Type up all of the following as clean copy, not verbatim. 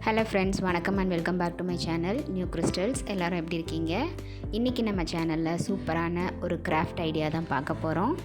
Hello friends, வணக்கம் and welcome back to my channel new crystals. எல்லோரும் எப்படி இருக்கீங்க? இன்றைக்கி நம்ம சேனலில் சூப்பரான ஒரு கிராஃப்ட் ஐடியா தான் பார்க்க போகிறோம்.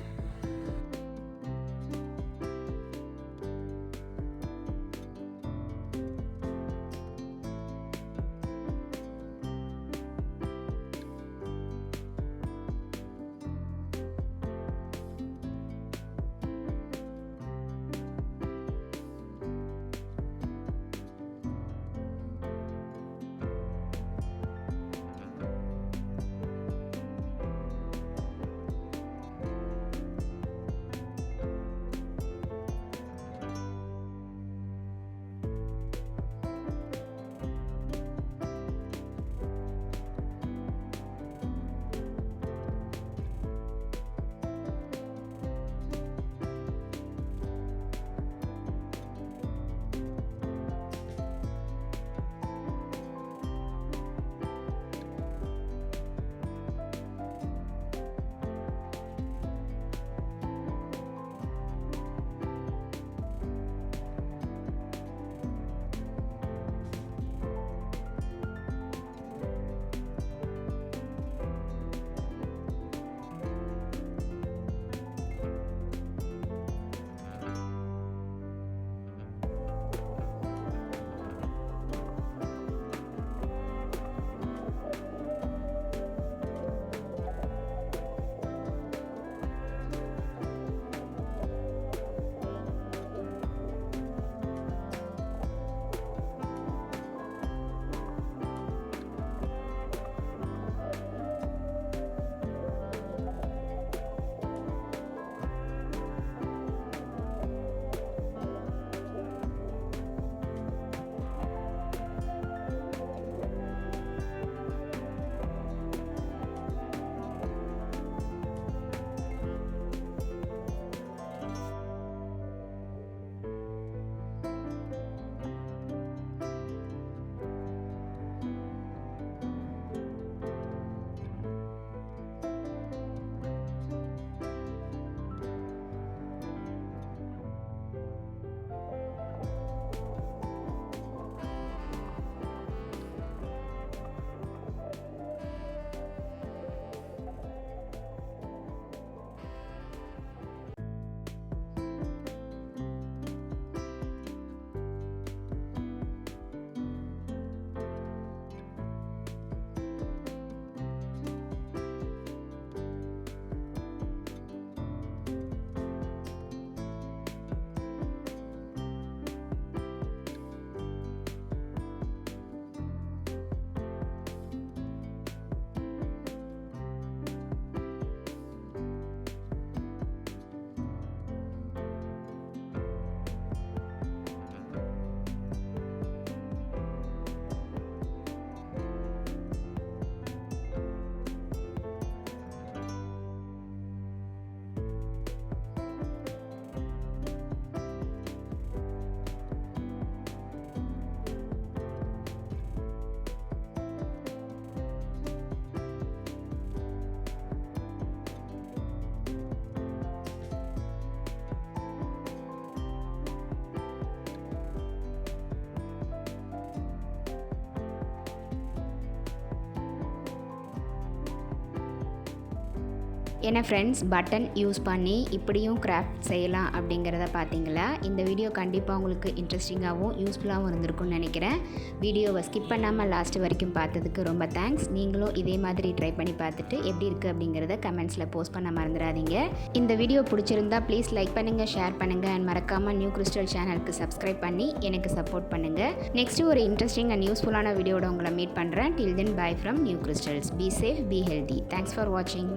என்ன ஃப்ரெண்ட்ஸ், பட்டன் யூஸ் பண்ணி இப்படியும் கிராஃப்ட் செய்யலாம் அப்படிங்கிறத பார்த்தீங்களா? இந்த வீடியோ கண்டிப்பாக உங்களுக்கு இன்ட்ரெஸ்டிங்காகவும் யூஸ்ஃபுல்லாகவும் இருந்திருக்கும்னு நினைக்கிறேன். வீடியோவை ஸ்கிப் பண்ணாமல் லாஸ்ட் வரைக்கும் பார்த்ததுக்கு ரொம்ப தேங்க்ஸ். நீங்களும் இதே மாதிரி ட்ரை பண்ணி பார்த்துட்டு எப்படி இருக்குது அப்படிங்கிறத கமெண்ட்ஸில் போஸ்ட் பண்ண மறந்துடாதீங்க. இந்த வீடியோ பிடிச்சிருந்தா ப்ளீஸ் லைக் பண்ணுங்கள், ஷேர் பண்ணுங்கள் அண்ட் மறக்காமல் நியூ கிறிஸ்டல் சேனலுக்கு சப்ஸ்கிரைப் பண்ணி எனக்கு சப்போர்ட் பண்ணுங்கள். நெக்ஸ்ட்டு ஒரு இன்ட்ரெஸ்டிங் அண்ட் யூஸ்ஃபுல்லான வீடியோட உங்களை மீட் பண்ணுறேன். Till then bye from New Crystals. Be safe, be healthy. Thanks for வாட்சிங்.